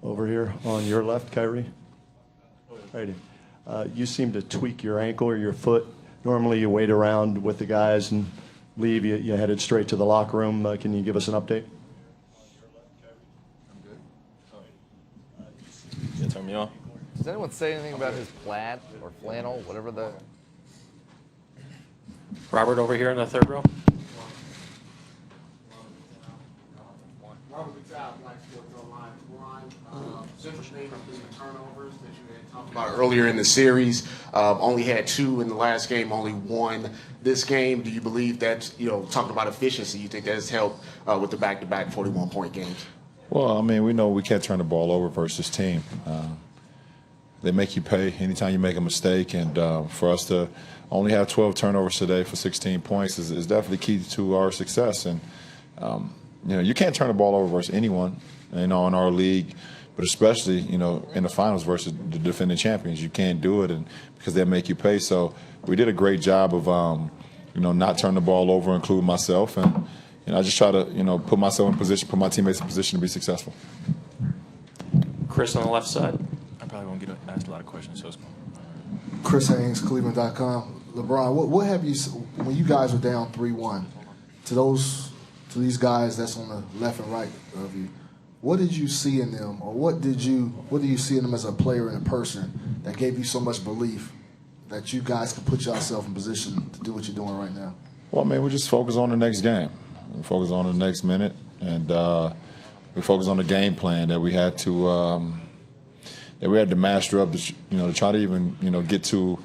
Over here on your left, Kyrie. Righty. You seem to tweak your ankle or your foot. Normally you wait around with the guys and leave. You headed straight to the locker room. Can you give us an update? Yeah, turn me on. Does anyone say anything about his plaid or flannel, whatever the... Robert over here in the third row. Robert McDowell, Black Sports Online. LeBron, central theme of the turnovers that you had talked about earlier in the series. Only had 2 in the last game, only 1 this game. Do you believe that, talking about efficiency, you think that has helped with the back-to-back 41-point games? Well, I mean, we know we can't turn the ball over versus team. They make you pay anytime you make a mistake, and for us to only have 12 turnovers today for 16 points is definitely key to our success. And you can't turn the ball over versus anyone, in our league, but especially in the finals versus the defending champions. You can't do it, and because they make you pay. So we did a great job of not turning the ball over, including myself, and I just try to put myself in position, put my teammates in position to be successful. Chris on the left side. I probably won't get asked a lot of questions, so it's cool. Chris Haynes, Cleveland.com. LeBron, what have you, when you guys were down 3-1, to these guys that's on the left and right of you, what did you see in them, or what do you see in them as a player and a person that gave you so much belief that you guys can put yourself in position to do what you're doing right now? Well, I mean, we just focus on the next game. We focus on the next minute, and we focus on the game plan that we had to master up to try to even get to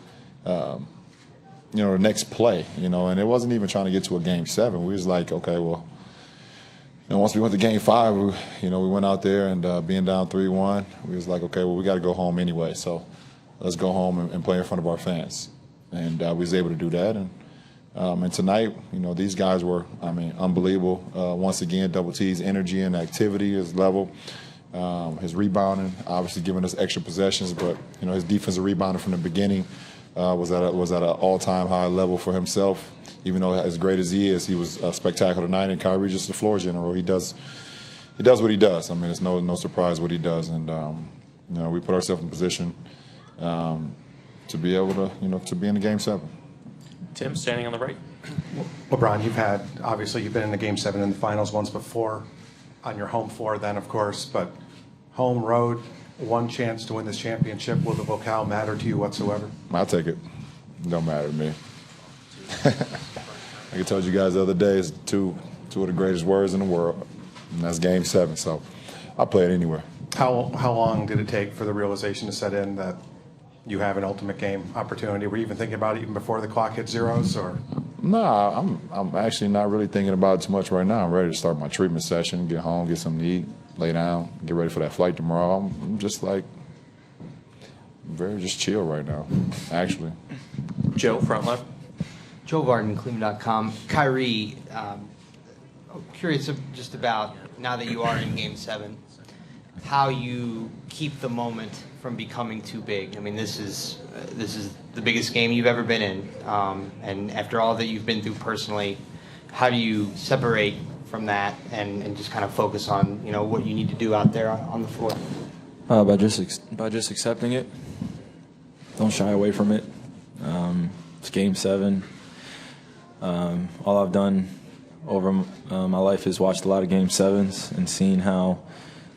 the next play, and it wasn't even trying to get to a game 7. We was like, okay, well, once we went to game 5, we went out there and being down 3-1, we was like, okay, well, we got to go home anyway, so let's go home and play in front of our fans, and we was able to do that. And tonight, these guys were, unbelievable. Once again, Double T's energy and activity, his level, his rebounding, obviously giving us extra possessions, but his defensive rebounding from the beginning was at an all-time high level for himself. Even though as great as he is, he was spectacular tonight. And Kyrie, just the floor general, he does what he does. I mean, it's no surprise what he does, and we put ourselves in position to be able to be in the game 7. Tim, standing on the right. LeBron, you've been in the Game 7 in the finals once before, on your home floor then, of course, but home, road, one chance to win this championship. Will the locale matter to you whatsoever? I'll take it. It don't matter to me. Like I told you guys the other day, it's two of the greatest words in the world, and that's Game 7, so I'll play it anywhere. How long did it take for the realization to set in that you have an ultimate game opportunity? Were you even thinking about it even before the clock hit zeros, or? No, I'm actually not really thinking about it too much right now. I'm ready to start my treatment session, get home, get something to eat, lay down, get ready for that flight tomorrow. I'm just very chill right now, actually. Joe, front left. Joe Varden, Cleveland.com. Kyrie, curious just about, now that you are in Game 7, how you keep the moment from becoming too big. I mean, this is the biggest game you've ever been in, and after all that you've been through personally, how do you separate from that and just kind of focus on what you need to do out there on the floor? By just accepting it. Don't shy away from it. It's Game 7. All I've done over my life is watched a lot of Game 7s and seen how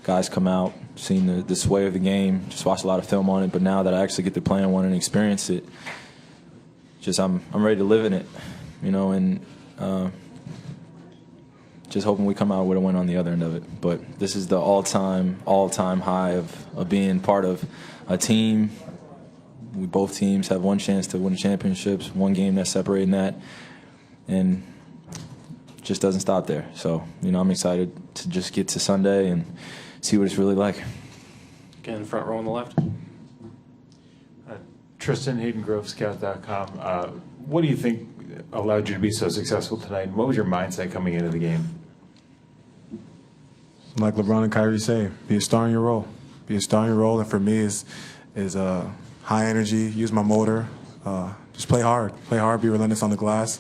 guys come out, seen the sway of the game, just watched a lot of film on it. But now that I actually get to play in one and experience it, I'm ready to live in it, and just hoping we come out with a win on the other end of it. But this is the all-time high of being part of a team. Both teams have one chance to win the championships, one game that's separating that, and just doesn't stop there. So, I'm excited to just get to Sunday and see what it's really like. Again, front row on the left. Tristan, Hayden Grove, Scout.com. What do you think allowed you to be so successful tonight? What was your mindset coming into the game? Like LeBron and Kyrie say, be a star in your role. Be a star in your role, and for me is high energy, use my motor, just play hard, be relentless on the glass,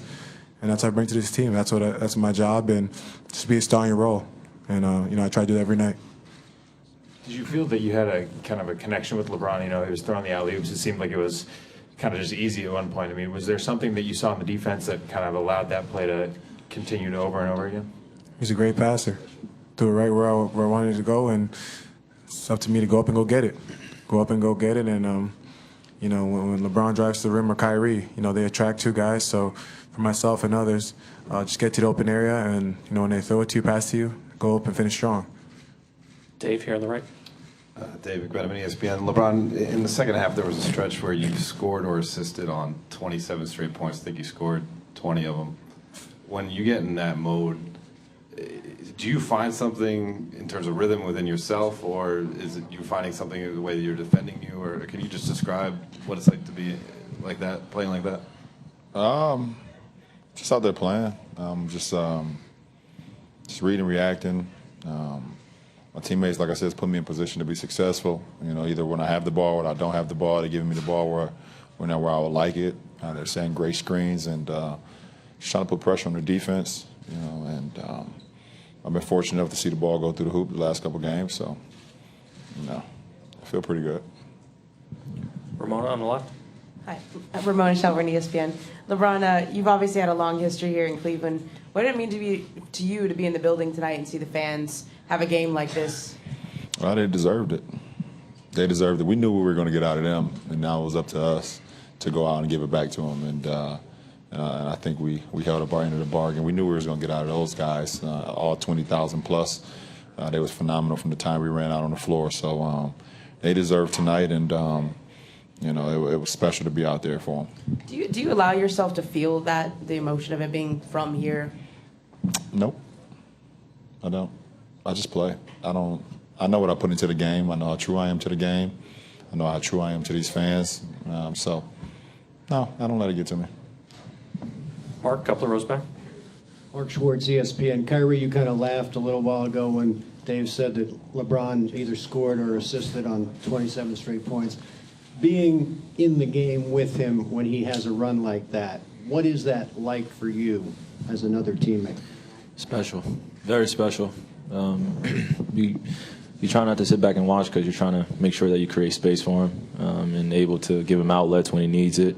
and that's what I bring to this team. That's my job, and just be a star in your role. And I try to do that every night. Did you feel that you had a kind of a connection with LeBron? You know, he was throwing the alley-oops. It seemed like it was kind of just easy at one point. I mean, was there something that you saw in the defense that kind of allowed that play to continue over and over again? He's a great passer. Threw it right where I wanted to go, and it's up to me to go up and go get it. Go up and go get it, and you know, when LeBron drives to the rim or Kyrie, you know, they attract two guys. So for myself and others, just get to the open area, and you know, when they throw it to you, pass to you, go up and finish strong. Dave here on the right. David Gretaman, ESPN. LeBron, in the second half, there was a stretch where you scored or assisted on 27 straight points. I think you scored 20 of them. When you get in that mode, do you find something in terms of rhythm within yourself, or is it you finding something in the way that you're defending you, or can you just describe what it's like to be like that, playing like that? Just out there playing. Just reading, reacting. My teammates, like I said, put me in position to be successful. You know, either when I have the ball or when I don't have the ball, they're giving me the ball where I would like it. They're setting great screens and just trying to put pressure on the defense. You know, and I've been fortunate enough to see the ball go through the hoop the last couple games, so you know, I feel pretty good. Ramona on the left. Hi, Ramona Shelburne, ESPN. LeBron, you've obviously had a long history here in Cleveland. What did it mean to you to be in the building tonight and see the fans have a game like this? Well, they deserved it. They deserved it. We knew we were going to get out of them, and now it was up to us to go out and give it back to them. And I think we held up our end of the bargain. We knew we were going to get out of those guys, all 20,000 plus. They was phenomenal from the time we ran out on the floor. So they deserved tonight, and you know, it was special to be out there for them. Do you allow yourself to feel that, the emotion of it being from here? Nope, I don't. I just play. I know what I put into the game. I know how true I am to the game. I know how true I am to these fans. So, no, I don't let it get to me. Mark, couple of rows back. Mark Schwartz, ESPN. Kyrie, you kind of laughed a little while ago when Dave said that LeBron either scored or assisted on 27 straight points. Being in the game with him when he has a run like that, what is that like for you as another teammate? Special, very special. You try not to sit back and watch because you're trying to make sure that you create space for him and able to give him outlets when he needs it.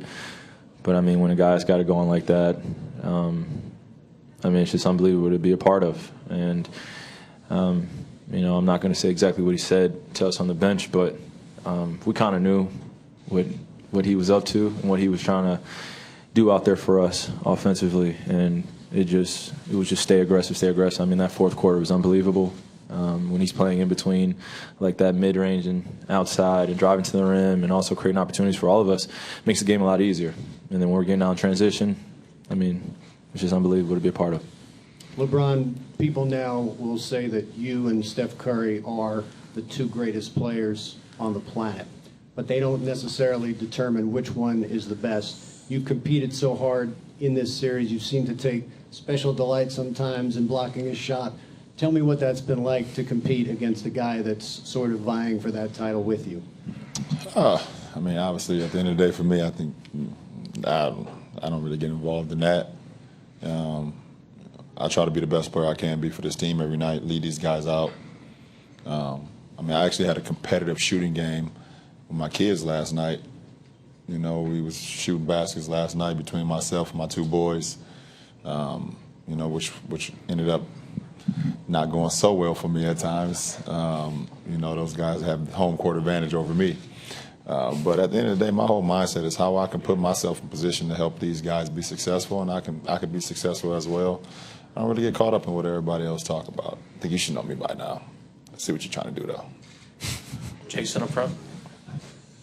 But, I mean, when a guy's got it going like that, I mean, it's just unbelievable to be a part of. And, you know, I'm not going to say exactly what he said to us on the bench, but we kind of knew what he was up to and what he was trying to do out there for us offensively. And it was just stay aggressive. I mean, that fourth quarter was unbelievable. When he's playing in between, like that mid-range and outside and driving to the rim and also creating opportunities for all of us, makes the game a lot easier. And then when we're getting out in transition, I mean, it's just unbelievable to be a part of. LeBron, people now will say that you and Steph Curry are the two greatest players on the planet, but they don't necessarily determine which one is the best. You've competed so hard in this series. You seem to take special delight sometimes in blocking a shot. Tell me what that's been like to compete against a guy that's sort of vying for that title with you. I mean, obviously, at the end of the day, for me, I think I don't really get involved in that. I try to be the best player I can be for this team every night, lead these guys out. I mean, I actually had a competitive shooting game with my kids last night. You know, we was shooting baskets last night between myself and my two boys, you know, which ended up not going so well for me at times. You know, those guys have home court advantage over me. But at the end of the day, my whole mindset is how I can put myself in position to help these guys be successful, and I can be successful as well. I don't really get caught up in what everybody else talk about. I think you should know me by now. I see what you're trying to do, though. Jason up front.